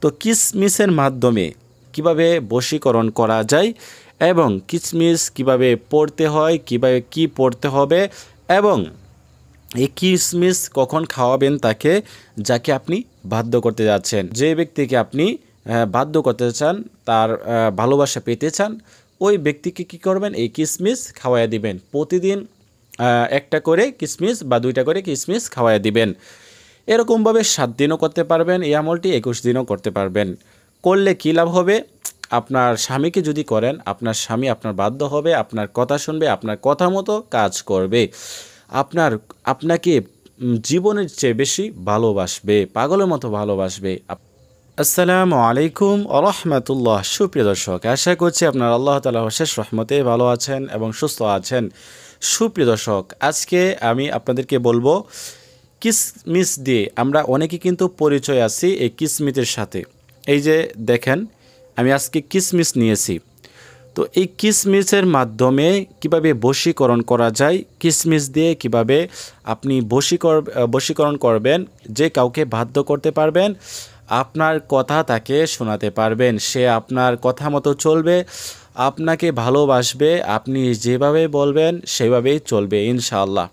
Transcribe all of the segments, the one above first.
তো কিসমিসের মাধ্যমে কিভাবে বশীকরণ করা যায় এবং কিসমিস কিভাবে পড়তে হয়, কিভাবে কি পড়তে হবে এবং এই কিসমিস কখন খাওয়াবেন তাকে, যাকে আপনি বাধ্য করতে যাচ্ছেন, যে ব্যক্তিকে আপনি বাধ্য করতে চান, তার ভালোবাসা পেতে চান, ওই ব্যক্তিকে কি করবেন, এই কিসমিস খাওয়াইয়া দিবেন। প্রতিদিন একটা করে কিসমিস বা 2টা করে কিসমিস খাওয়াইয়া দিবেন। এরকমভাবে 7 দিনও করতে পারবেন এই আমলটি, 21 দিনও করতে পারবেন। করলে কী লাভ হবে, আপনার স্বামীকে যদি করেন, আপনার স্বামী আপনার বাধ্য হবে, আপনার কথা শুনবে, আপনার কথা মতো কাজ করবে, আপনাকে জীবনের চেয়ে বেশি ভালোবাসবে, পাগলের মতো ভালোবাসবে। আসসালামু আলাইকুম ওয়া রাহমাতুল্লাহ। সুপ্রিয় দর্শক, আশা করছি আপনারা আল্লাহ তাআলার অশেষ রহমতে ভালো আছেন এবং সুস্থ আছেন। সুপ্রিয় দর্শক, আজকে আমি আপনাদেরকে বলবো কিসমিস দিয়ে আমরা অনেকে কিন্তু পরিচয় আছি এই কিসমিসের সাথে। এই যে দেখেন, আমি আজকে কিসমিস নিয়েছি। তো এই কিসমিসের মাধ্যমে কিভাবে বশীকরণ করা যায়, কিসমিস দিয়ে কিভাবে আপনি বশীকরণ করবেন, যে কাউকে বাধ্য করতে পারবেন, আপনার কথা তাকে শোনাতে পারবেন, সে আপনার কথা মতো চলবে, আপনাকে ভালোবাসবে, আপনি যেভাবে বলবেন সেভাবেই চলবে ইনশাআল্লাহ।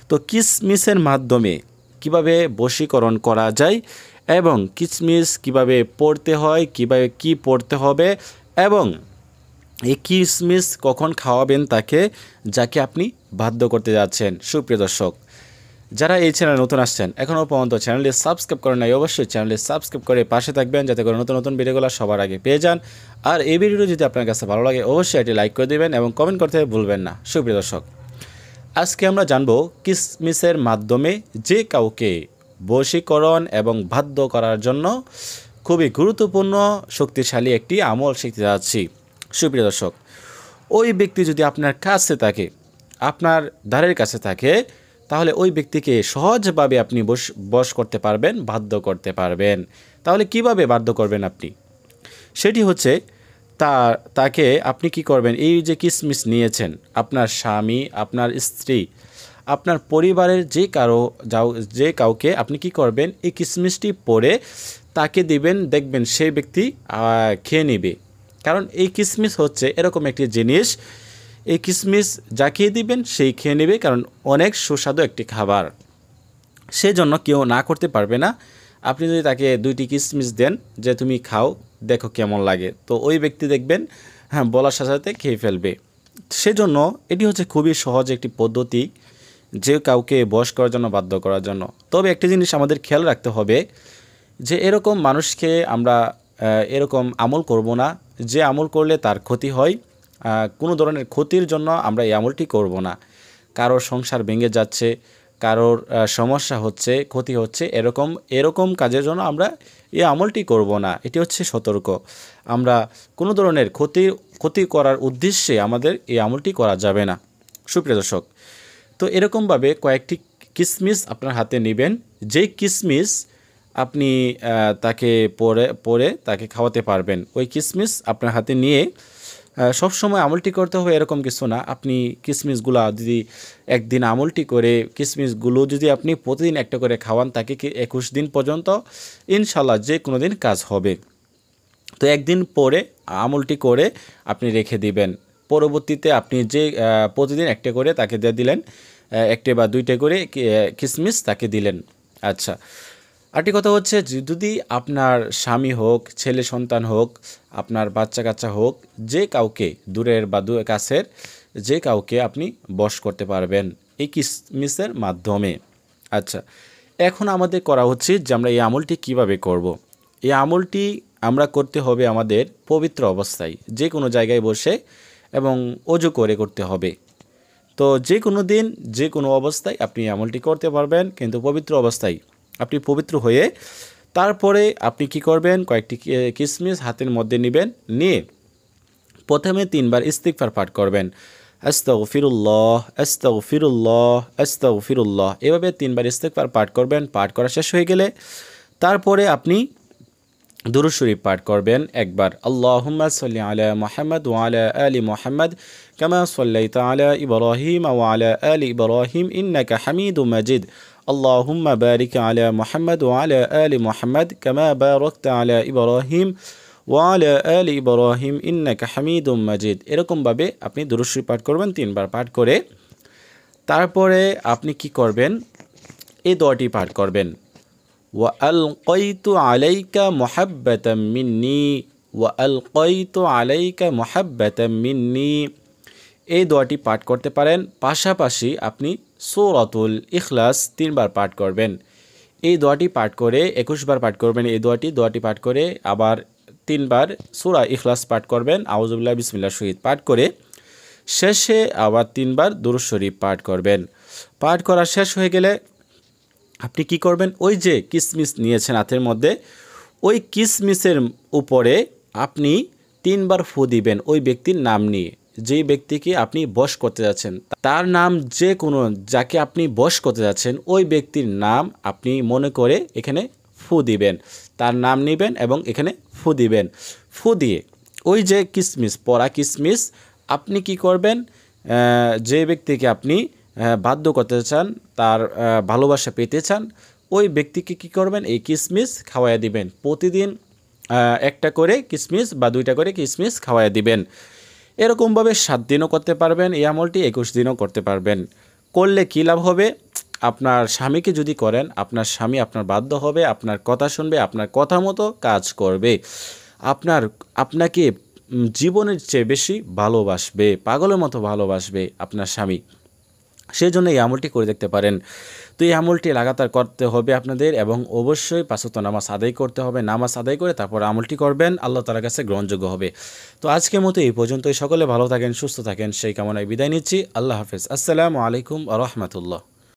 তো কিসমিসের মাধ্যমে কিভাবে বশীকরণ করা যায় এবং কিসমিস কিভাবে পড়তে হয়, কিভাবে কি পড়তে হবে এবং এই কিসমিস কখন খাওয়াবেন তাকে, যাকে আপনি বাধ্য করতে যাচ্ছেন। সুপ্রিয় দর্শক, যারা এই চ্যানেলে নতুন আসছেন, এখনও পর্যন্ত চ্যানেলটি সাবস্ক্রাইব করেন নাই, অবশ্যই চ্যানেলটি সাবস্ক্রাইব করে পাশে থাকবেন, যাতে করে নতুন নতুন ভিডিওগুলো সবার আগে পেয়ে যান। আর এই ভিডিওটি যদি আপনার কাছে ভালো লাগে, অবশ্যই এটি লাইক করে দেবেন এবং কমেন্ট করতে ভুলবেন না। সুপ্রিয় দর্শক, আজকে আমরা জানব কিসমিসের মাধ্যমে যে কাউকে বশীকরণ এবং বাধ্য করার জন্য খুবই গুরুত্বপূর্ণ শক্তিশালী একটি আমল শিখতে যাচ্ছি। সুপ্রিয় দর্শক, ওই ব্যক্তি যদি আপনার কাছে থাকে, আপনার দ্বারের কাছে থাকে, তাহলে ওই ব্যক্তিকে সহজভাবে আপনি বশ করতে পারবেন, বাধ্য করতে পারবেন। তাহলে কিভাবে বাধ্য করবেন আপনি? সেটি হচ্ছে তাকে আপনি কি করবেন, এই যে কিসমিস নিয়েছেন, আপনার স্বামী, আপনার স্ত্রী, আপনার পরিবারের যে কাউকে আপনি কি করবেন, এই কিসমিসটি পরে তাকে দিবেন, দেখবেন সেই ব্যক্তি খেয়ে নেবে। কারণ এই কিসমিস হচ্ছে এরকম একটি জিনিস, এই কিসমিস যাকে দিবেন সেই খেয়ে নেবে, কারণ অনেক সুস্বাদু একটি খাবার, সেজন্য কেউ না করতে পারবে না। আপনি যদি তাকে 2টি কিসমিস দেন যে তুমি খাও, দেখো কেমন লাগে, তো ওই ব্যক্তি দেখবেন হ্যাঁ বলার সাথে সাথে খেয়ে ফেলবে। সেজন্য এটি হচ্ছে খুবই সহজ একটি পদ্ধতি, যে কাউকে বশ করার জন্য, বাধ্য করার জন্য। তবে একটি জিনিস আমাদের খেয়াল রাখতে হবে, যে এরকম মানুষকে আমরা এরকম আমল করব না, যে আমল করলে তার ক্ষতি হয়। কোনো ধরনের ক্ষতির জন্য আমরা এই আমলটি করব না। কারোর সংসার ভেঙে যাচ্ছে, কারোর সমস্যা হচ্ছে, ক্ষতি হচ্ছে, এরকম কাজের জন্য আমরা এই আমলটি করব না। এটি হচ্ছে সতর্ক। আমরা কোনো ধরনের ক্ষতি করার উদ্দেশ্যে আমাদের এই আমলটি করা যাবে না। সুপ্রিয় দর্শক, তো এরকমভাবে কয়েকটি কিসমিস আপনার হাতে নেবেন, যেই কিসমিস আপনি তাকে পরে তাকে খাওয়াতে পারবেন, ওই কিসমিস আপনার হাতে নিয়ে সবসময় আমলটি করতে হবে এরকম কিছু না। আপনি কিসমিসগুলো যদি একদিন আমলটি করে কিসমিসগুলো যদি আপনি প্রতিদিন একটা করে খাওয়ান, তাকে 21 দিন পর্যন্ত ইনশাল্লাহ যে কোনো দিন কাজ হবে। তো একদিন পরে আমলটি করে আপনি রেখে দিবেন। পরবর্তীতে আপনি যে প্রতিদিন একটা করে তাকে দিয়ে দিলেন, 1 বা 2টা করে কিসমিস তাকে দিলেন। আচ্ছা, আরেকটি কথা হচ্ছে, যদি আপনার স্বামী হোক, ছেলে সন্তান হোক, আপনার বাচ্চা কাচ্চা হোক, যে কাউকে দূরের বা কাছের যে কাউকে আপনি বশ করতে পারবেন এই কিসমিসের মাধ্যমে। আচ্ছা, এখন আমাদের করা হচ্ছে যে আমরা এই আমলটি কিভাবে করব। এই আমলটি আমরা করতে হবে আমাদের পবিত্র অবস্থায়, যে কোনো জায়গায় বসে এবং অজু করে করতে হবে। তো যে কোনো দিন, যে কোনো অবস্থায় আপনি আমলটি করতে পারবেন, কিন্তু পবিত্র অবস্থায় আপনি পবিত্র হয়ে তারপরে আপনি কি করবেন, কয়েকটি কিসমিস হাতের মধ্যে নেবেন, নিয়ে প্রথমে 3বার ইস্তিগফার পাঠ করবেন, আস্তাগফিরুল্লাহ আস্তাগফিরুল্লাহ আস্তাগফিরুল্লাহ, এভাবে 3বার ইস্তিগফার পাঠ করবেন। পাঠ করা শেষ হয়ে গেলে তারপরে আপনি দুরূদ শরীফ পাঠ করবেন একবার, আল্লাহুম্মা সাল্লি আলা মুহাম্মাদ ওয়া আলা আলি মুহাম্মাদ কামা সাল্লাইতা আলা ইব্রাহিম ওয়া আলা আলি ইব্রাহিম ইন্নাকা হামিদুম মাজিদ, আল্লাহুম্মা বারিক আলা মুহাম্মাদ ওয়া আলা আলি মুহাম্মাদ কামা বারাকতা আলা ইব্রাহিম ওয়া আলা আলি ইব্রাহিম ইন্নাকা হামিদুম মাজিদ। এরকমভাবে আপনি দুরূদ শরীফ পাঠ করবেন 3 বার পাঠ করে। তারপরে আপনি কি করবেন, এই দোয়াটি পাঠ করবেন, ওয়া আলকাইতু আলাইকা মুহাব্বাতাম মিন্নি, ওয়া আলকাইতু আলাইকা মুহাব্বাতাম মিন্নি। এই দোয়াটি পাঠ করতে পারেন। পাশাপাশি আপনি সূরাতুল ইখলাস 3 বার পাঠ করবেন। এই দোয়াটি পাঠ করে 21 বার পাঠ করবেন। এই দোয়াটি পাঠ করে আবার 3 বার সূরা ইখলাস পাঠ করবেন, আউযুবিল্লাহি বিসমিল্লাহ শহীদ পাঠ করে শেষে আবার 3 বার দুরূদ শরীফ পাঠ করবেন। পাঠ করা শেষ হয়ে গেলে আপনি কি করবেন, ওই যে কিসমিস নিয়েছেন হাতের মধ্যে, ওই কিসমিসের উপরে আপনি 3 বার ফু দিবেন ওই ব্যক্তির নাম নিয়ে। যেই ব্যক্তিকে আপনি বশ করতে যাচ্ছেন তার নাম, যে কোনো যাকে আপনি বশ করতে যাচ্ছেন ওই ব্যক্তির নাম আপনি মনে করে এখানে ফু দিবেন, তার নাম নেবেন এবং এখানে ফু দিবেন। ফু দিয়ে ওই যে কিসমিস, পরা কিসমিস আপনি কি করবেন, যে ব্যক্তিকে আপনি বাধ্য করতে চান, তার ভালোবাসা পেতে চান, ওই ব্যক্তিকে কি করবেন, এই কিসমিস খাওয়াইয়া দিবেন। প্রতিদিন একটা করে কিসমিস বা 2টা করে কিসমিস খাওয়াইয়া দিবেন। এরকমভাবে 7 দিনও করতে পারবেন এই আমলটি, 21 দিনও করতে পারবেন। করলে কী লাভ হবে, আপনার স্বামীকে যদি করেন আপনার স্বামী আপনার বাধ্য হবে, আপনার কথা শুনবে, আপনার কথা মতো কাজ করবে, আপনাকে জীবনের চেয়ে বেশি ভালোবাসবে, পাগলের মতো ভালোবাসবে আপনার স্বামী। সেই জন্য এই আমলটি করে দেখতে পারেন। তো এই আমলটি লাগাতার করতে হবে আপনাদের এবং অবশ্যই 5 ওয়াক্ত নামাজ আদায় করতে হবে। নামাজ আদায় করে তারপর আমলটি করবেন, আল্লাহ তাআলার কাছে গ্রহণযোগ্য হবে। তো আজকের মতো এই পর্যন্তই। সকলে ভালো থাকেন, সুস্থ থাকেন সেই কামনায় বিদায় নিচ্ছি। আল্লাহ হাফেজ। আসসালামু আলাইকুম ওয়া রাহমাতুল্লাহ।